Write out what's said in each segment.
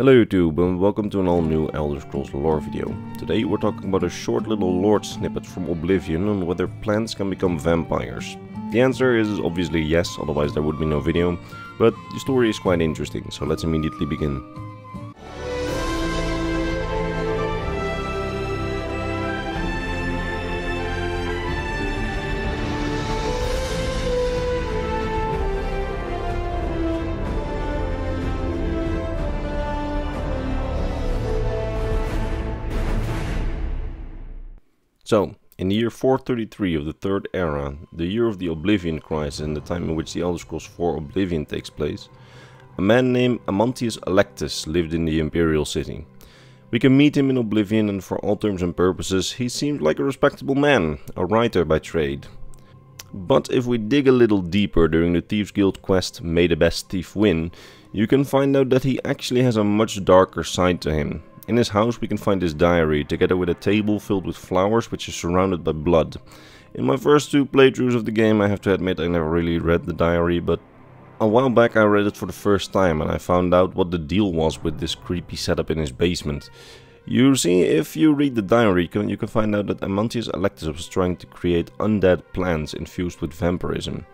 Hello YouTube and welcome to an all new Elder Scrolls lore video. Today we're talking about a short little lore snippet from Oblivion on whether plants can become vampires. The answer is obviously yes, otherwise there would be no video, but the story is quite interesting, so let's immediately begin. So, in the year 433 of the Third Era, the year of the Oblivion Crisis and the time in which the Elder Scrolls 4 Oblivion takes place, a man named Amantius Electus lived in the Imperial city. We can meet him in Oblivion, and for all terms and purposes he seemed like a respectable man, a writer by trade. But if we dig a little deeper during the Thieves Guild quest May the Best Thief Win, you can find out that he actually has a much darker side to him. In his house we can find his diary, together with a table filled with flowers which is surrounded by blood. In my first two playthroughs of the game I have to admit I never really read the diary, but a while back I read it for the first time and I found out what the deal was with this creepy setup in his basement. You see, if you read the diary you can find out that Amantius Electus was trying to create undead plants infused with vampirism.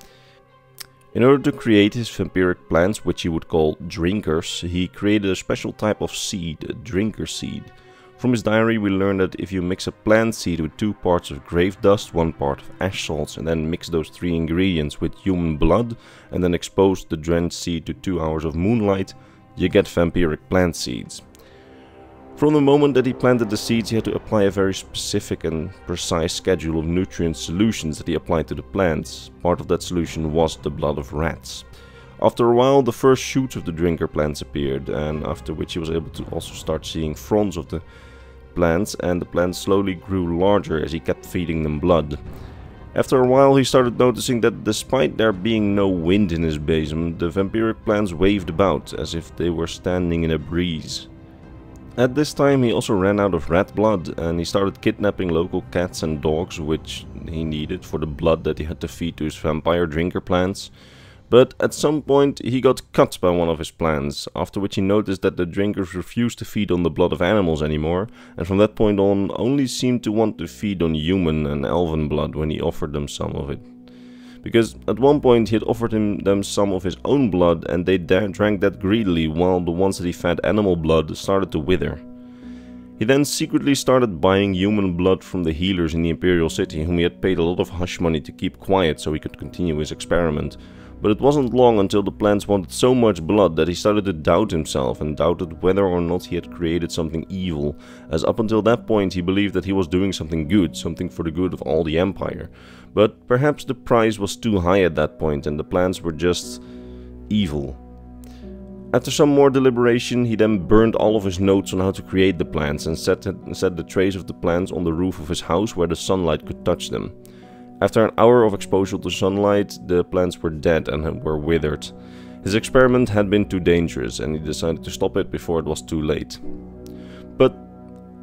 In order to create his vampiric plants, which he would call drinkers, he created a special type of seed, a drinker seed. From his diary we learn that if you mix a plant seed with 2 parts of grave dust, 1 part of ash salts, and then mix those 3 ingredients with human blood, and then expose the drenched seed to 2 hours of moonlight, you get vampiric plant seeds. From the moment that he planted the seeds, he had to apply a very specific and precise schedule of nutrient solutions that he applied to the plants. Part of that solution was the blood of rats. After a while, the first shoots of the drinker plants appeared, and after which he was able to also start seeing fronds of the plants, and the plants slowly grew larger as he kept feeding them blood. After a while, he started noticing that despite there being no wind in his basement, the vampiric plants waved about as if they were standing in a breeze. At this time he also ran out of rat blood and he started kidnapping local cats and dogs which he needed for the blood that he had to feed to his vampire drinker plants. But at some point he got cut by one of his plants, after which he noticed that the drinkers refused to feed on the blood of animals anymore, and from that point on only seemed to want to feed on human and elven blood when he offered them some of it. Because at one point he had offered them some of his own blood and they drank that greedily, while the ones that he fed animal blood started to wither. He then secretly started buying human blood from the healers in the Imperial city, whom he had paid a lot of hush money to keep quiet so he could continue his experiment. But it wasn't long until the plants wanted so much blood that he started to doubt himself and doubted whether or not he had created something evil, as up until that point he believed that he was doing something good, something for the good of all the Empire. But perhaps the price was too high at that point and the plants were just evil. After some more deliberation, he then burned all of his notes on how to create the plants and set the trays of the plants on the roof of his house where the sunlight could touch them. After an hour of exposure to sunlight, the plants were dead and were withered. His experiment had been too dangerous and he decided to stop it before it was too late. But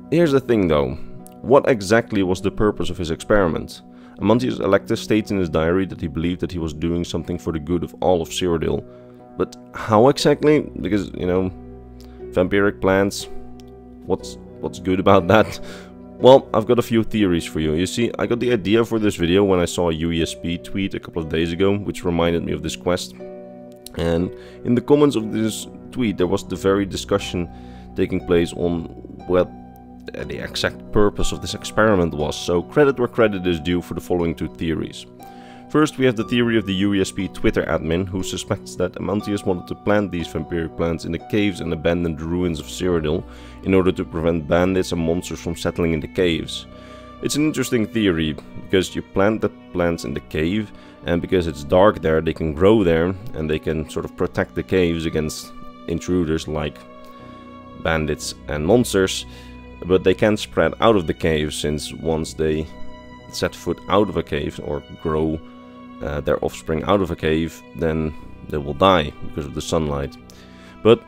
here's the thing though, what exactly was the purpose of his experiment? Amantius Electus states in his diary that he believed that he was doing something for the good of all of Cyrodiil. But how exactly? Because, you know, vampiric plants, what's good about that? Well, I've got a few theories for you. You see, I got the idea for this video when I saw a UESP tweet a couple of days ago, which reminded me of this quest. And in the comments of this tweet there was the very discussion taking place on what the exact purpose of this experiment was. So credit where credit is due for the following 2 theories. First, we have the theory of the UESP Twitter admin, who suspects that Amantius wanted to plant these vampiric plants in the caves and abandoned ruins of Cyrodiil in order to prevent bandits and monsters from settling in the caves. It's an interesting theory, because you plant the plants in the cave, and because it's dark there, they can grow there, and they can sort of protect the caves against intruders like bandits and monsters, but they can't spread out of the cave, since once they set foot out of a cave or grow their offspring out of a cave, then they will die because of the sunlight. But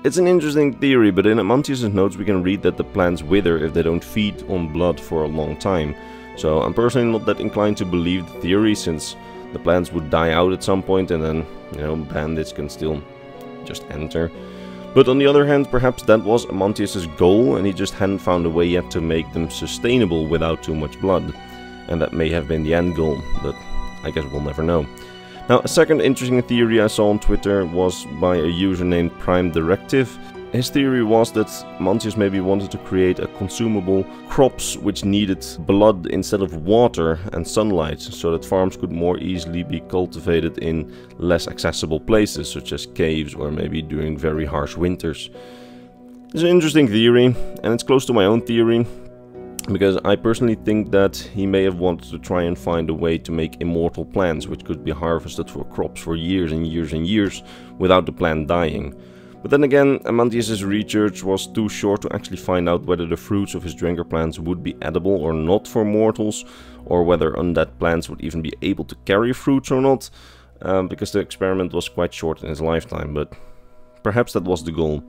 it's an interesting theory, but in Amantius' notes we can read that the plants wither if they don't feed on blood for a long time. So I'm personally not that inclined to believe the theory, since the plants would die out at some point and then, you know, bandits can still just enter. But on the other hand, perhaps that was Amantius' goal and he just hadn't found a way yet to make them sustainable without too much blood. And that may have been the end goal, but I guess we'll never know. Now, a second interesting theory I saw on Twitter was by a user named Prime Directive. His theory was that Amantius maybe wanted to create a consumable crops which needed blood instead of water and sunlight, so that farms could more easily be cultivated in less accessible places, such as caves or maybe during very harsh winters. It's an interesting theory, and it's close to my own theory, because I personally think that he may have wanted to try and find a way to make immortal plants which could be harvested for crops for years and years and years without the plant dying. But then again, Amantius' research was too short to actually find out whether the fruits of his drinker plants would be edible or not for mortals, or whether undead plants would even be able to carry fruits or not, because the experiment was quite short in his lifetime, but perhaps that was the goal.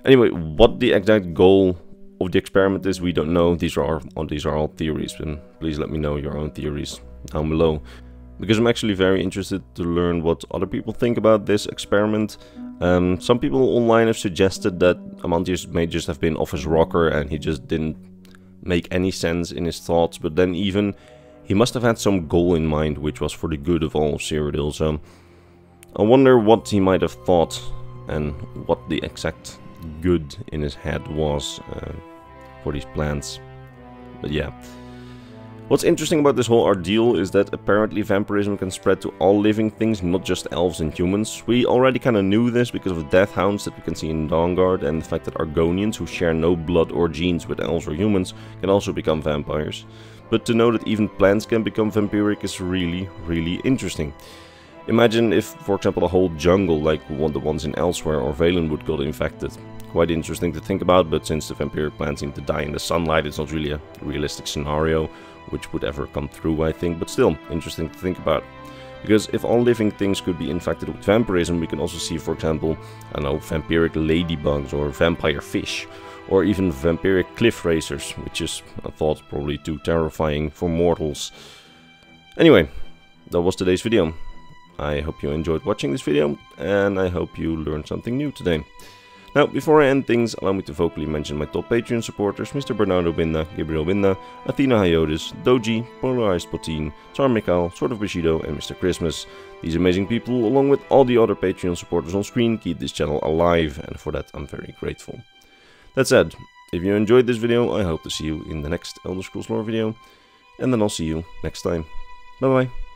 Anyway, what the exact goal of the experiment is, we don't know. These are all theories, and please let me know your own theories down below, because I'm actually very interested to learn what other people think about this experiment. Some people online have suggested that Amantius may just have been off his rocker and he just didn't make any sense in his thoughts, but then even he must have had some goal in mind which was for the good of all of Cyrodiil, so I wonder what he might have thought and what the exact good in his head was for these plants. But yeah. What's interesting about this whole ordeal is that apparently vampirism can spread to all living things, not just elves and humans. We already kind of knew this because of the death hounds that we can see in Dawnguard, and the fact that Argonians, who share no blood or genes with elves or humans, can also become vampires. But to know that even plants can become vampiric is really, really interesting. Imagine if, for example, the whole jungle, like the ones in Elsewhere or Valen, would get infected. Quite interesting to think about, but since the vampiric plants seem to die in the sunlight, it's not really a realistic scenario which would ever come through, I think, but still interesting to think about. Because if all living things could be infected with vampirism, we can also see, for example, I don't know, vampiric ladybugs or vampire fish, or even vampiric cliff racers, which is a thought probably too terrifying for mortals. Anyway, that was today's video. I hope you enjoyed watching this video, and I hope you learned something new today. Now, before I end things, allow me to vocally mention my top Patreon supporters: Mr. Bernardo Binda, Gabriel Binda, Athena Hyotis, Doji, Polarized Potin, Tsar Mikhail, Sword of Bushido, and Mr. Christmas. These amazing people, along with all the other Patreon supporters on screen, keep this channel alive, and for that I'm very grateful. That said, if you enjoyed this video, I hope to see you in the next Elder Scrolls Lore video, and then I'll see you next time. Bye bye.